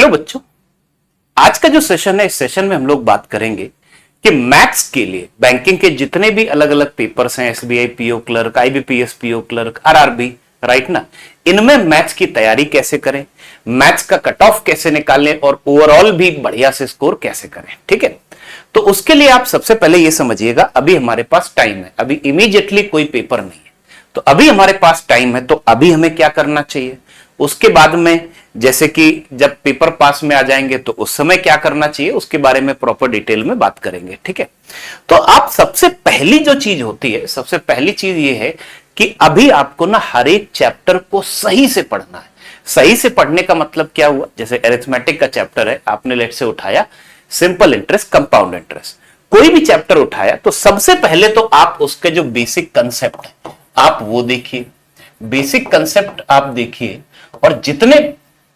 Hello बच्चों, आज का जो सेशन है, इस सेशन में हम लोग बात करेंगे कि मैथ्स के लिए बैंकिंग के जितने भी अलग अलग पेपर्स हैं, SBI PO clerk, IBPS PO clerk, RRB, right ना, इनमें मैथ्स की तैयारी कैसे करें, मैथ्स का कट ऑफ कैसे निकालें और ओवरऑल भी बढ़िया से स्कोर कैसे करें। ठीक है, तो उसके लिए आप सबसे पहले ये समझिएगा, अभी हमारे पास टाइम है, अभी इमीडिएटली कोई पेपर नहीं है, तो अभी हमारे पास टाइम है, तो अभी हमें क्या करना चाहिए। उसके बाद में जैसे कि जब पेपर पास में आ जाएंगे तो उस समय क्या करना चाहिए, उसके बारे में प्रॉपर डिटेल में बात करेंगे। ठीक है, तो आप सबसे पहली जो चीज होती है, सबसे पहली चीज ये है कि अभी आपको ना हर एक चैप्टर को सही से पढ़ना है। सही से पढ़ने का मतलब क्या हुआ, जैसे अरिथमेटिक का चैप्टर है, आपने लेट से उठाया सिंपल इंटरेस्ट, कंपाउंड इंटरेस्ट, कोई भी चैप्टर उठाया तो सबसे पहले तो आप उसके जो बेसिक कंसेप्ट है आप वो देखिए, बेसिक कंसेप्ट आप देखिए, और जितने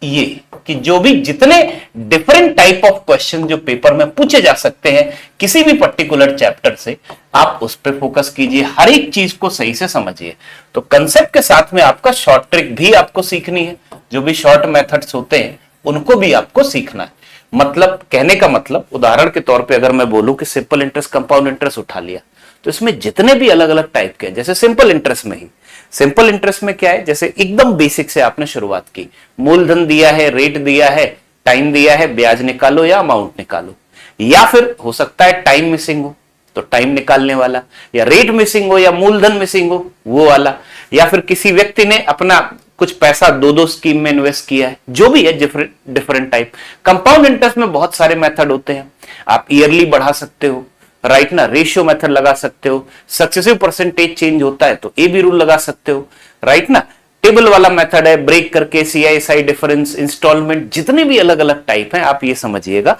ये कि जो भी जितने डिफरेंट टाइप ऑफ क्वेश्चन जो पेपर में पूछे जा सकते हैं किसी भी पर्टिकुलर चैप्टर से, आप उस पर फोकस कीजिए, हर एक चीज को सही से समझिए। तो कंसेप्ट के साथ में आपका शॉर्ट ट्रिक भी आपको सीखनी है, जो भी शॉर्ट मेथड्स होते हैं उनको भी आपको सीखना है। मतलब कहने का मतलब, उदाहरण के तौर पे अगर मैं बोलूं कि सिंपल इंटरेस्ट, कंपाउंड इंटरेस्ट उठा लिया, तो इसमें जितने भी अलग अलग टाइप के, जैसे सिंपल इंटरेस्ट में ही, सिंपल इंटरेस्ट में क्या है, जैसे एकदम बेसिक से आपने शुरुआत की, मूलधन दिया है, रेट दिया है, टाइम दिया है, ब्याज निकालो या अमाउंट निकालो, या फिर हो सकता है टाइम मिसिंग हो तो टाइम निकालने वाला, या रेट मिसिंग हो या मूलधन मिसिंग हो वो वाला, या फिर किसी व्यक्ति ने अपना कुछ पैसा दो स्कीम में इन्वेस्ट किया है, जो भी है डिफरेंट टाइप। कंपाउंड इंटरेस्ट में बहुत सारे मेथड होते हैं, आप ईयरली बढ़ा सकते हो, राइट ना, रेशियो मेथड लगा सकते हो, सक्सेसिव परसेंटेज चेंज होता है तो ए बी रूल लगा सकते हो, राइट ना, टेबल वाला मेथड है, ब्रेक करके, सीआईएसआई डिफरेंस, इंस्टॉलमेंट, जितने भी अलग अलग टाइप हैं आप ये समझिएगा,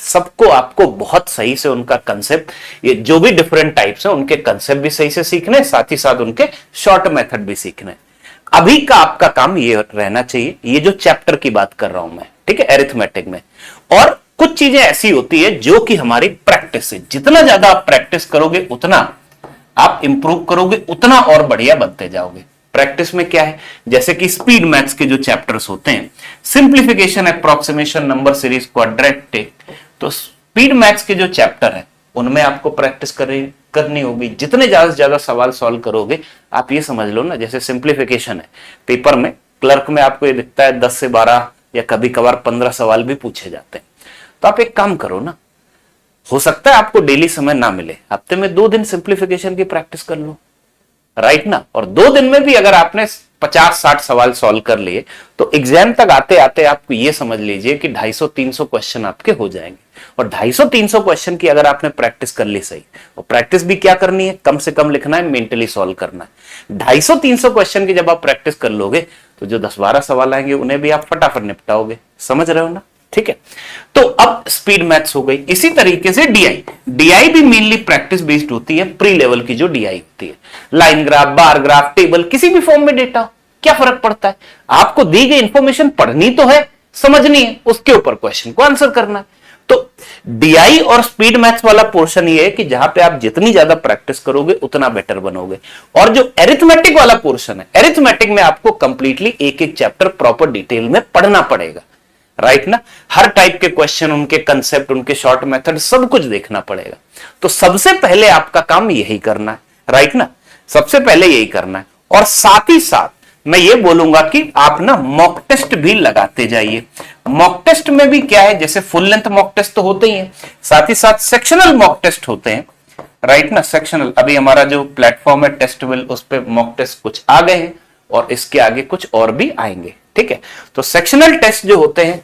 सबको आपको बहुत सही से उनका कंसेप्ट, ये जो भी डिफरेंट टाइप्स हैं उनके कंसेप्ट भी सही से सीखने, साथ ही साथ उनके शॉर्ट मेथड भी सीखने। अभी का आपका काम ये रहना चाहिए, ये जो चैप्टर की बात कर रहा हूं मैं, ठीक है, अरिथमेटिक में। और कुछ चीजें ऐसी होती है जो कि हमारी प्रैक्टिस से, जितना ज्यादा आप प्रैक्टिस करोगे उतना आप इंप्रूव करोगे, उतना और बढ़िया बनते जाओगे। प्रैक्टिस में क्या है, जैसे कि स्पीड मैथ्स के जो चैप्टर्स होते हैं, simplification, approximation, number series, quadratic, तो स्पीड मैथ्स के जो चैप्टर है उनमें आपको प्रैक्टिस करनी होगी। जितने ज्यादा से ज्यादा सवाल सॉल्व करोगे, आप ये समझ लो ना, जैसे सिंप्लीफिकेशन है, पेपर में क्लर्क में आपको ये दिखता है 10 से 12 या कभी कभार 15 सवाल भी पूछे जाते हैं। तो आप एक काम करो ना, हो सकता है आपको डेली समय ना मिले, हफ्ते में 2 दिन सिंप्लीफिकेशन की प्रैक्टिस कर लो, राइट ना, और 2 दिन में भी अगर आपने 50-60 सवाल सॉल्व कर लिए तो एग्जाम तक आते आते आपको ये समझ लीजिए कि 250-300 क्वेश्चन आपके हो जाएंगे। और 250-300 क्वेश्चन की अगर आपने प्रैक्टिस कर ली सही, और प्रैक्टिस भी क्या करनी है, कम से कम लिखना है, मेंटली सॉल्व करना है। 250-300 क्वेश्चन की जब आप प्रैक्टिस कर लोगे तो जो 10-12 सवाल आएंगे उन्हें भी आप फटाफट निपटाओगे। समझ रहे हो ना, ठीक है। तो अब स्पीड मैथ्स हो गई, इसी तरीके से डीआई भी मेनली प्रैक्टिस बेस्ड होती है। प्री लेवल की जो डीआई होती है, line graph, bar graph, table, किसी भी फॉर्म में डेटा, क्या फर्क पड़ता है, आपको दी गई इंफॉर्मेशन पढ़नी तो है, समझनी है, उसके ऊपर क्वेश्चन को आंसर करना है। तो डीआई और स्पीड मैथ्स वाला पोर्शन ये है कि जहां पे आप जितनी ज्यादा प्रैक्टिस करोगे उतना बेटर बनोगे। और जो अरिथमेटिक वाला पोर्शन है, अरिथमेटिक में आपको कंप्लीटली एक एक चैप्टर प्रॉपर डिटेल में पढ़ना पड़ेगा, राइट ना, हर टाइप के क्वेश्चन, उनके कंसेप्ट, उनके शॉर्ट मेथड, सब कुछ देखना पड़ेगा। तो सबसे पहले आपका काम यही करना है, राइट ना, सबसे पहले यही करना है। और साथ ही साथ मैं ये बोलूंगा कि आप ना मॉक टेस्ट भी लगाते जाइए। मॉक टेस्ट में भी क्या है, जैसे फुल लेंथ मॉक टेस्ट तो होते ही हैं, साथ ही साथ सेक्शनल मॉक टेस्ट होते हैं, राइट ना, सेक्शनल, अभी हमारा जो प्लेटफॉर्म है टेस्टवेल, उस पर मॉक टेस्ट कुछ आ गए हैं और इसके आगे कुछ और भी आएंगे, ठीक है। तो सेक्शनल टेस्ट जो होते हैं,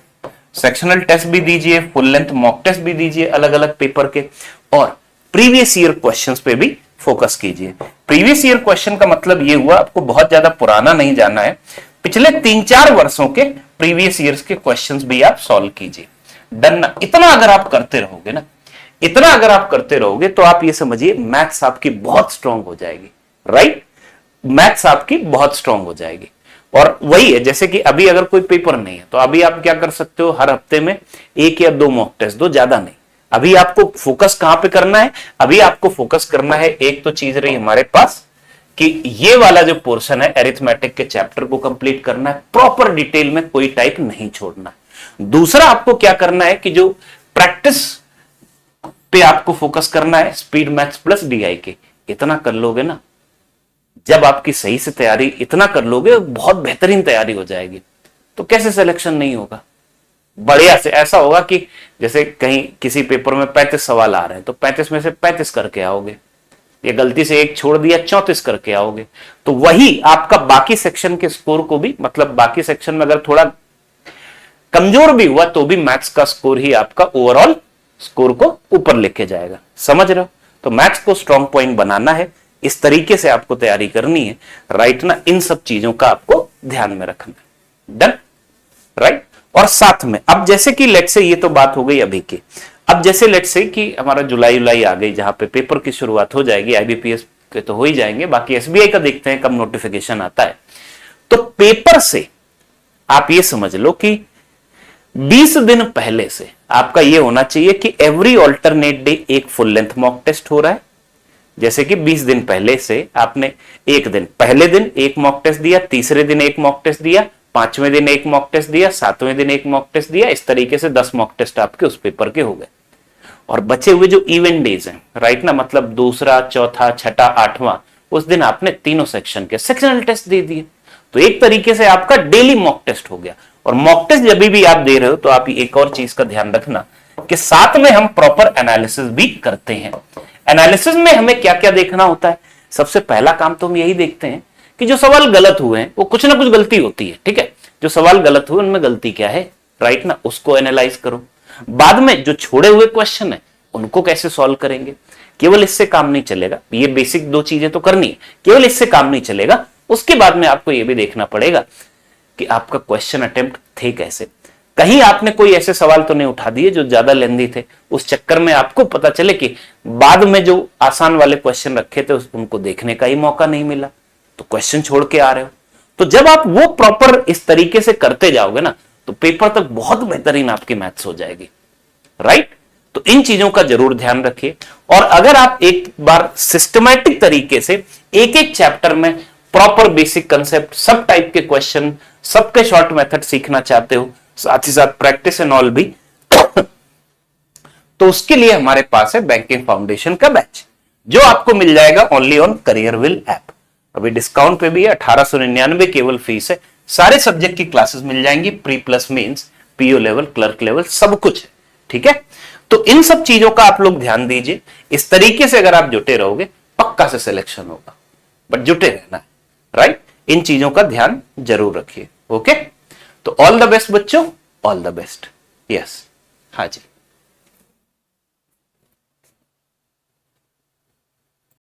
सेक्शनल टेस्ट भी दीजिए, फुल लेंथ मॉक टेस्ट भी दीजिए अलग अलग पेपर के, और प्रीवियस ईयर क्वेश्चंस पे भी फोकस कीजिए। प्रीवियस ईयर क्वेश्चन का मतलब ये हुआ, आपको बहुत ज्यादा पुराना नहीं जाना है, पिछले 3-4 वर्षों के प्रीवियस ईयर्स के क्वेश्चंस भी आप सॉल्व कीजिए। डन ना, इतना अगर आप करते रहोगे ना, इतना अगर आप करते रहोगे तो आप ये समझिए मैथ्स आपकी बहुत स्ट्रांग हो जाएगी, राइट, मैथ्स आपकी बहुत स्ट्रांग हो जाएगी। और वही है, जैसे कि अभी अगर कोई पेपर नहीं है तो अभी आप क्या कर सकते हो, हर हफ्ते में 1 या 2 मॉक टेस्ट दो, ज्यादा नहीं। अभी आपको फोकस कहां पे करना है, अभी आपको फोकस करना है, एक तो चीज रही हमारे पास कि ये वाला जो पोर्शन है अरिथमेटिक के चैप्टर को कंप्लीट करना है, प्रॉपर डिटेल में कोई टाइप नहीं छोड़ना। दूसरा आपको क्या करना है कि जो प्रैक्टिस पे आपको फोकस करना है, स्पीड मैथ्स प्लस डीआई के, इतना कर लोगे ना, जब आपकी सही से तैयारी इतना कर लोगे, बहुत बेहतरीन तैयारी हो जाएगी। तो कैसे सिलेक्शन नहीं होगा? बढ़िया से ऐसा होगा कि जैसे कहीं किसी पेपर में 35 सवाल आ रहे हैं तो 35 में से 35 करके आओगे, या गलती से एक छोड़ दिया 34 करके आओगे। तो वही आपका बाकी सेक्शन के स्कोर को भी, मतलब बाकी सेक्शन में अगर थोड़ा कमजोर भी हुआ तो भी मैथ्स का स्कोर ही आपका ओवरऑल स्कोर को ऊपर लेके जाएगा। समझ रहे हो? तो मैथ्स को स्ट्रॉन्ग पॉइंट बनाना है, इस तरीके से आपको तैयारी करनी है, राइट ना? इन सब चीजों का आपको ध्यान में रखना है। Done, right? और साथ में अब जैसे कि लेट से, ये तो बात हो गई अभी की, अब जैसे लेट से कि हमारा जुलाई आ गई, जहां पे पेपर की शुरुआत हो जाएगी, आईबीपीएस के तो हो ही जाएंगे, बाकी एसबीआई का देखते हैं कब नोटिफिकेशन आता है। तो पेपर से आप ये समझ लो कि 20 दिन पहले से आपका ये होना चाहिए कि एवरी ऑल्टरनेट डे एक फुल लेंथ मॉक टेस्ट हो रहा है। जैसे कि 20 दिन पहले से आपने एक दिन, पहले दिन एक मॉक टेस्ट दिया, तीसरे दिन एक मॉक टेस्ट दिया, पांचवें दिन एक मॉक टेस्ट दिया, सातवें दिन एक मॉक टेस्ट दिया, इस तरीके से 10 मॉक टेस्ट आपके उस पेपर के हो गए। और बचे हुए जो इवेंट डेज हैं, राइट ना, मतलब दूसरा, चौथा, छठा, आठवां, उस दिन आपने तीनों सेक्शन के सेक्शनल टेस्ट दे दिए। तो एक तरीके से आपका डेली मॉक टेस्ट हो गया। और मॉक टेस्ट जब भी आप दे रहे हो तो आप एक और चीज का ध्यान रखना कि साथ में हम प्रॉपर एनालिसिस भी करते हैं। एनालिसिस में हमें क्या क्या देखना होता है? सबसे पहला काम तो हम यही देखते हैं कि जो सवाल गलत हुए हैं वो कुछ ना कुछ गलती होती है, ठीक है? जो सवाल गलत हुए उनमें गलती क्या है, राइट ना, उसको एनालाइज करो। बाद में जो छोड़े हुए क्वेश्चन है उनको कैसे सॉल्व करेंगे। केवल इससे काम नहीं चलेगा, ये बेसिक 2 चीजें तो करनी है, केवल इससे काम नहीं चलेगा। उसके बाद में आपको यह भी देखना पड़ेगा कि आपका क्वेश्चन अटेम्प्ट थे कैसे। कहीं आपने कोई ऐसे सवाल तो नहीं उठा दिए जो ज्यादा लेंदी थे, उस चक्कर में आपको पता चले कि बाद में जो आसान वाले क्वेश्चन रखे थे उनको देखने का ही मौका नहीं मिला, तो क्वेश्चन छोड़ के आ रहे हो। तो जब आप वो प्रॉपर इस तरीके से करते जाओगे ना, तो पेपर तक बहुत बेहतरीन आपकी मैथ्स हो जाएगी, राइट? तो इन चीजों का जरूर ध्यान रखिए। और अगर आप एक बार सिस्टमैटिक तरीके से एक एक चैप्टर में प्रॉपर बेसिक कंसेप्ट, सब टाइप के क्वेश्चन, सबके शॉर्ट मेथड सीखना चाहते हो, साथ ही साथ प्रैक्टिस एंड ऑल भी, तो उसके लिए हमारे पास है बैंकिंग फाउंडेशन का बैच, जो आपको मिल जाएगा ओनली ऑन करियरविल ऐप। अभी डिस्काउंट पे भी है, 1899 केवल फीस है। सारे सब्जेक्ट की क्लासेस मिल जाएंगी, pre plus mains, PO level, clerk level, सब कुछ है, ठीक है? तो इन सब चीजों का आप लोग ध्यान दीजिए। इस तरीके से अगर आप जुटे रहोगे पक्का से सिलेक्शन होगा, बट जुटे रहना है, राइट? इन चीजों का ध्यान जरूर रखिए। ओके, तो ऑल द बेस्ट बच्चों, ऑल द बेस्ट। यस, हाँ जी।